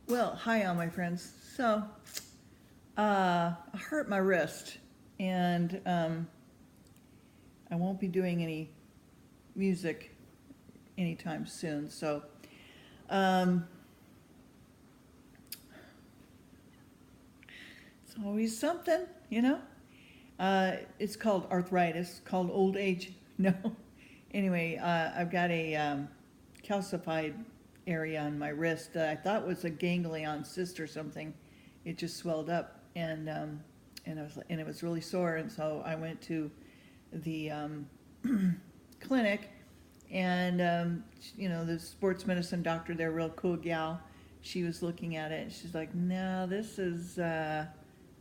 Well, hi, all my friends. So, I hurt my wrist, and I won't be doing any music anytime soon. So, um, it's always something, you know. It's called arthritis, called old age. No. Anyway, I've got a calcified area on my wrist that I thought was a ganglion cyst or something. It just swelled up, and it was really sore, and so I went to the clinic, and the sports medicine doctor there, real cool gal. She was looking at it, and she's like, "No, this is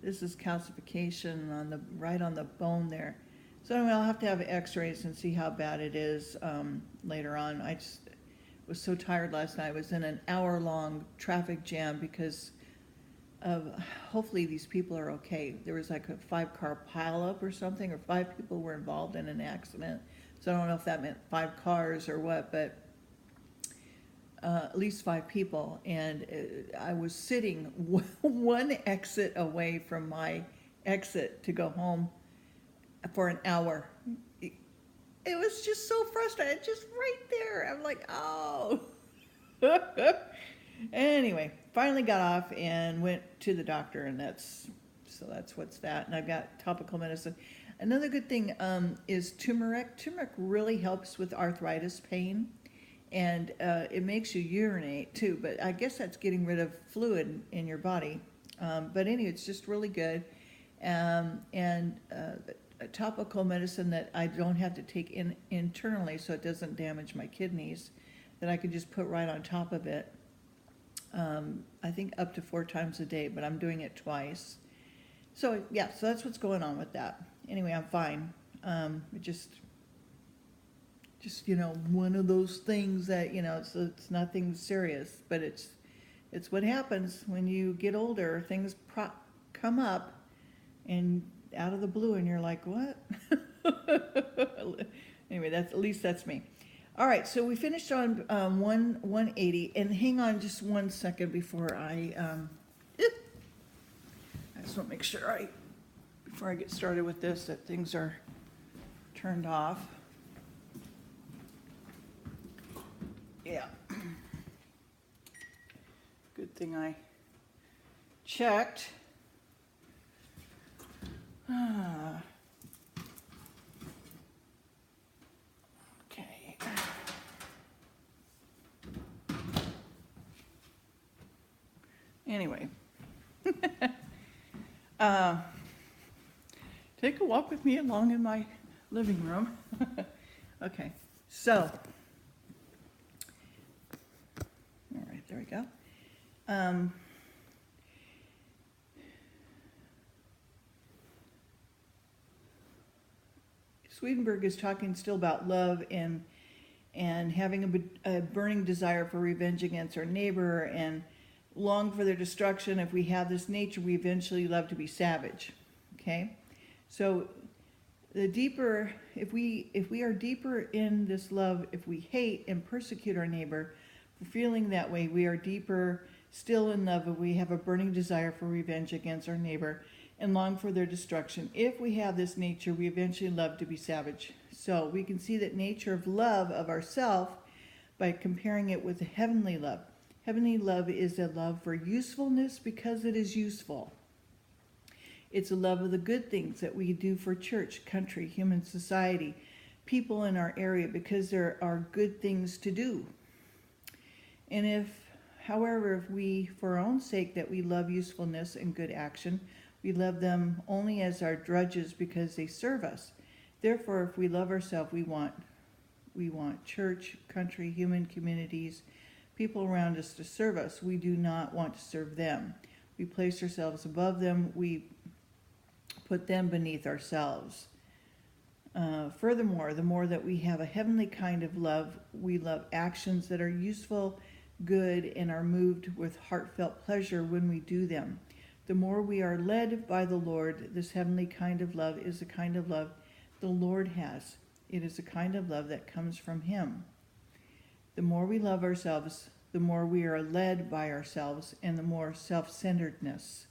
calcification on the right on the bone there." So anyway, I'll have to have X-rays and see how bad it is later on. I just was so tired last night. I was in an hour-long traffic jam because of, hopefully these people are okay. There was like a 5-car pileup or something, or 5 people were involved in an accident. So I don't know if that meant 5 cars or what, but at least 5 people. And I was sitting one exit away from my exit to go home for an hour. It was just so frustrating, just right there. I'm like, oh. Anyway, finally got off and went to the doctor, and that's what's that. And I've got topical medicine. Another good thing is turmeric. Turmeric really helps with arthritis pain, and it makes you urinate too. But I guess that's getting rid of fluid in your body. But anyway, it's just really good. And a topical medicine that I don't have to take internally, so it doesn't damage my kidneys, that I could just put right on top of it. I think up to 4 times a day, but I'm doing it twice. So yeah, so that's what's going on with that. Anyway, I'm fine. It just one of those things that it's nothing serious, but it's what happens when you get older. Things come up and out of the blue, and you're like, what? Anyway, at least that's me. All right, so we finished on 180, and hang on just 1 second before I just want to make sure before I get started with this, that things are turned off. Yeah. Good thing I checked. Okay. Anyway. Take a walk with me along in my living room. Okay, so, all right, there we go. Swedenborg is talking still about love and having a burning desire for revenge against our neighbor and long for their destruction. If we have this nature, we eventually love to be savage. Okay, so the deeper, if we are deeper in this love, if we hate and persecute our neighbor for feeling that way, we are deeper still in love, and we have a burning desire for revenge against our neighbor and long for their destruction. If we have this nature, we eventually love to be savage. So we can see that nature of love of ourself by comparing it with the heavenly love. Heavenly love is a love for usefulness because it is useful. It's a love of the good things that we do for church, country, human society, people in our area, because there are good things to do. And however, if we, for our own sake, that we love usefulness and good action, we love them only as our drudges because they serve us. Therefore, if we love ourselves, we want church, country, human communities, people around us to serve us. We do not want to serve them. We place ourselves above them. We put them beneath ourselves. Furthermore, the more that we have a heavenly kind of love, we love actions that are useful, good, and are moved with heartfelt pleasure when we do them. The more we are led by the Lord, this heavenly kind of love is the kind of love the Lord has. It is a kind of love that comes from Him. The more we love ourselves, the more we are led by ourselves and the more self-centeredness.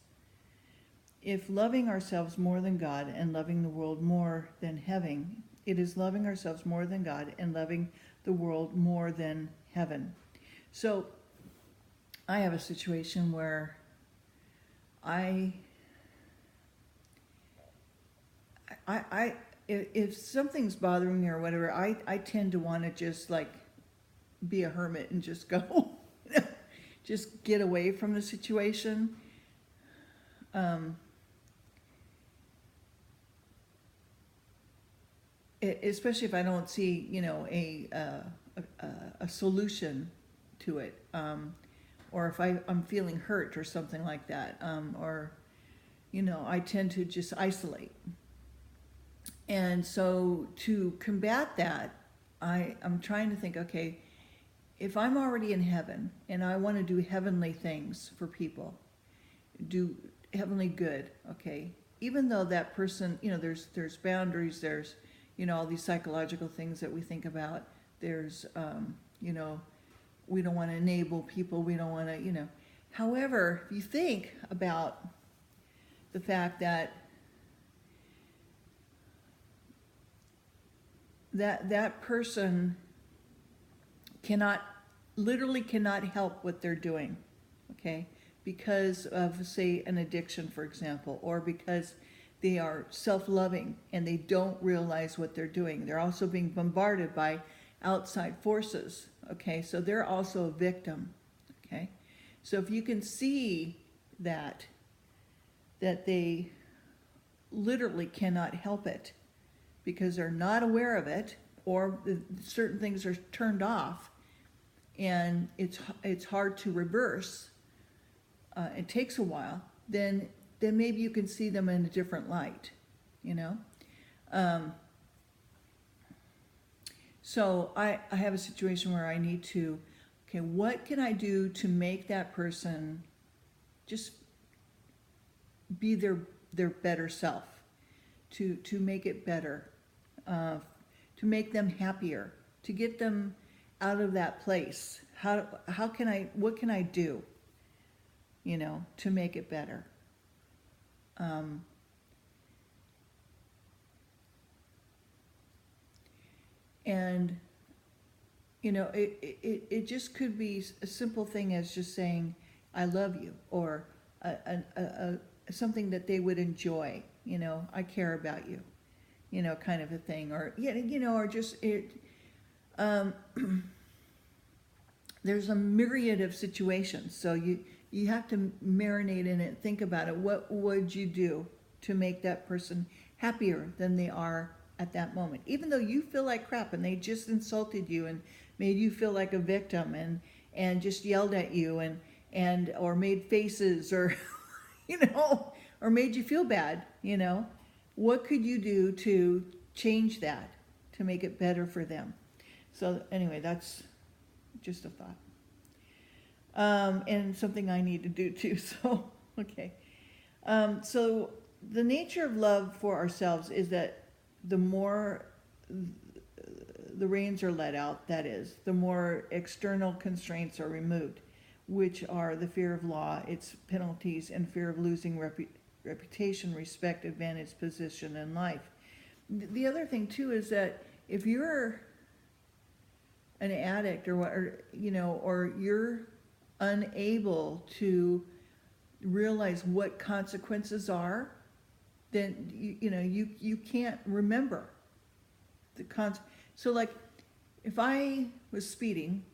If loving ourselves more than God and loving the world more than heaven, it is loving ourselves more than God and loving the world more than heaven. So I have a situation where if something's bothering me or whatever, I tend to want to just like be a hermit and just go, just get away from the situation. Especially if I don't see, a solution to it, or if I'm feeling hurt or something like that, or I tend to just isolate. And so to combat that, I'm trying to think, okay, if I'm already in heaven and I want to do heavenly things for people, do heavenly good, okay, even though that person, there's boundaries, there's, all these psychological things that we think about, there's, we don't want to enable people, we don't want to, however, if you think about the fact that that person literally cannot help what they're doing, okay? Because of, say, an addiction, for example, or because they are self-loving and they don't realize what they're doing. They're also being bombarded by outside forces, okay? So they're also a victim, okay? So if you can see that they literally cannot help it, because they're not aware of it, or certain things are turned off, and it's hard to reverse. It takes a while. Then maybe you can see them in a different light, So I have a situation where I need to, okay, what can I do to make that person just be their better self, to make it better, to make them happier, to get them out of that place. What can I do, to make it better? And it just could be a simple thing as just saying, I love you, or something that they would enjoy, I care about you, kind of a thing, or or just it. There's a myriad of situations, so you have to marinate in it, think about it. What would you do to make that person happier than they are at that moment, even though you feel like crap and they just insulted you and made you feel like a victim and just yelled at you and or made faces, or or made you feel bad, what could you do to change that, to make it better for them? So anyway, that's just a thought, and something I need to do too. So okay, so the nature of love for ourselves is that the more the reins are let out, that is, the more external constraints are removed, which are the fear of law, its penalties, and fear of losing reputation, respect, advantage, position in life. The other thing too is that if you're an addict or you're unable to realize what consequences are, then you can't remember the So like, if I was speeding,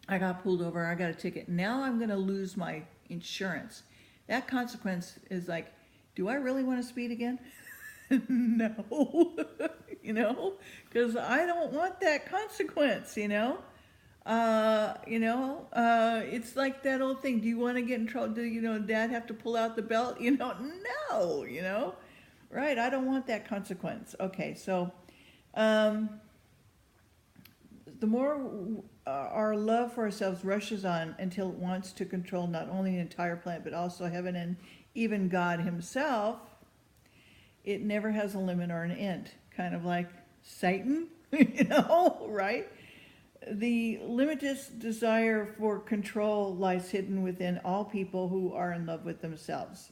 I got pulled over, I got a ticket. Now I'm going to lose my insurance. That consequence is like, do I really want to speed again? No, because I don't want that consequence. It's like that old thing. Do you want to get in trouble? Do Dad have to pull out the belt? No, right? I don't want that consequence. Okay, so the more our love for ourselves rushes on until it wants to control not only the entire planet, but also heaven and even God himself, it never has a limit or an end. Kind of like Satan, right? The limitless desire for control lies hidden within all people who are in love with themselves.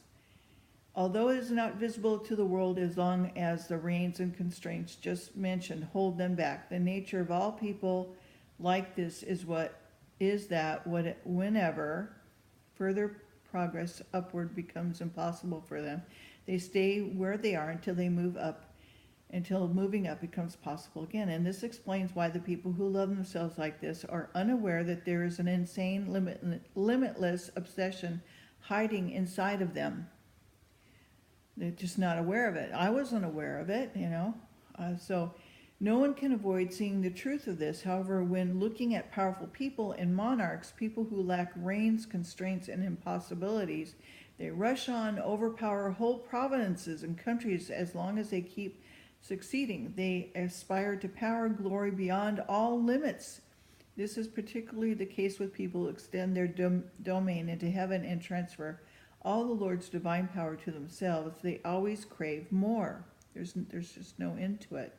Although it is not visible to the world as long as the reins and constraints just mentioned hold them back, the nature of all people like this is whenever further progress upward becomes impossible for them, they stay where they are until moving up becomes possible again. And this explains why the people who love themselves like this are unaware that there is an insane, limitless obsession hiding inside of them. They're just not aware of it. I wasn't aware of it, so no one can avoid seeing the truth of this. However, when looking at powerful people and monarchs, people who lack reins, constraints, and impossibilities, they rush on, overpower whole provinces and countries as long as they keep succeeding. They aspire to power, glory beyond all limits. This is particularly the case with people who extend their domain into heaven and transfer all the Lord's divine power to themselves. They always crave more. There's just no end to it.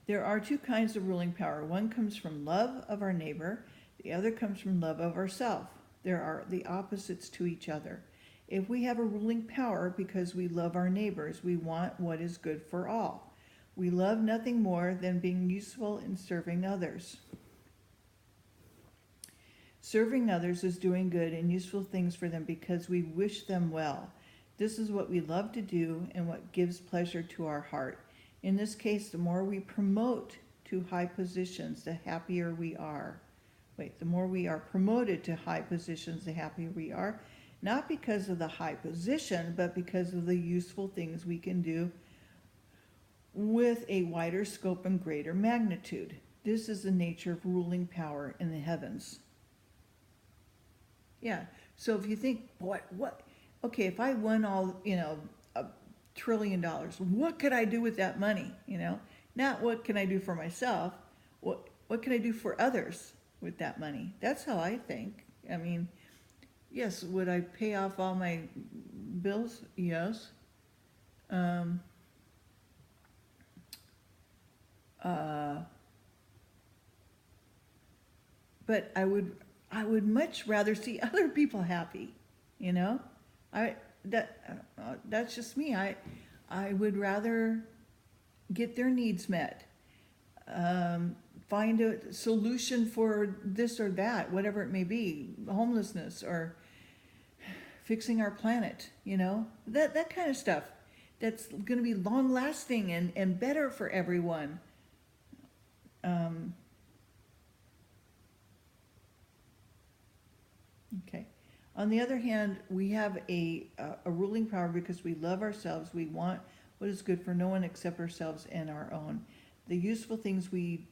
There are two kinds of ruling power. One comes from love of our neighbor. The other comes from love of ourselves. There are the opposites to each other. If we have a ruling power because we love our neighbors, we want what is good for all. We love nothing more than being useful in serving others. Serving others is doing good and useful things for them because we wish them well. This is what we love to do and what gives pleasure to our heart. In this case, the more we promote to high positions, the happier we are. The more we are promoted to high positions, the happier we are. Not because of the high position, but because of the useful things we can do with a wider scope and greater magnitude. This is the nature of ruling power in the heavens. Yeah, so if you think, if I won all, $1 trillion, what could I do with that money? Not what can I do for myself, what can I do for others with that money? That's how I think. I mean, yes, would I pay off all my bills? Yes. But I would much rather see other people happy, that's just me. I would rather get their needs met, find a solution for this or that, whatever it may be, homelessness or fixing our planet, that kind of stuff that's going to be long lasting and better for everyone. Okay. On the other hand, we have a ruling power because we love ourselves. We want what is good for no one except ourselves and our own. The useful things we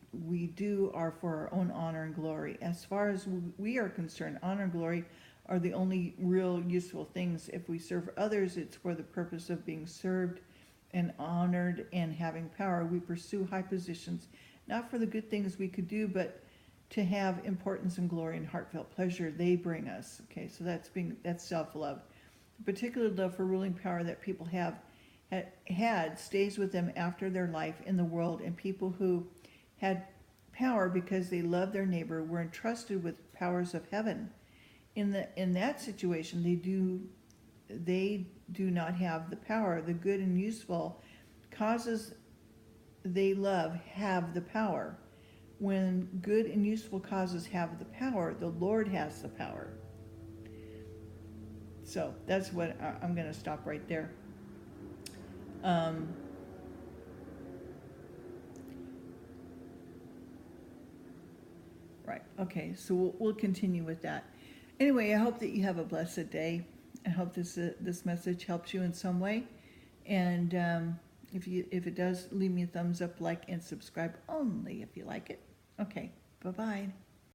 do are for our own honor and glory. As far as we are concerned, honor and glory are the only real useful things. If we serve others, it's for the purpose of being served and honored and having power. We pursue high positions, not for the good things we could do, but to have importance and glory and heartfelt pleasure they bring us. Okay, so that's self-love. The particular love for ruling power that people had stays with them after their life in the world, and people who had power because they loved their neighbor were entrusted with powers of heaven. In that situation, they do not have the power. The good and useful causes they love have the power. When good and useful causes have the power, the Lord has the power. So that's what I'm going to stop right there. Right. Okay. So we'll continue with that. Anyway, I hope that you have a blessed day. I hope this message helps you in some way. And if it does, leave me a thumbs up, like, and subscribe only if you like it. Okay. Bye-bye.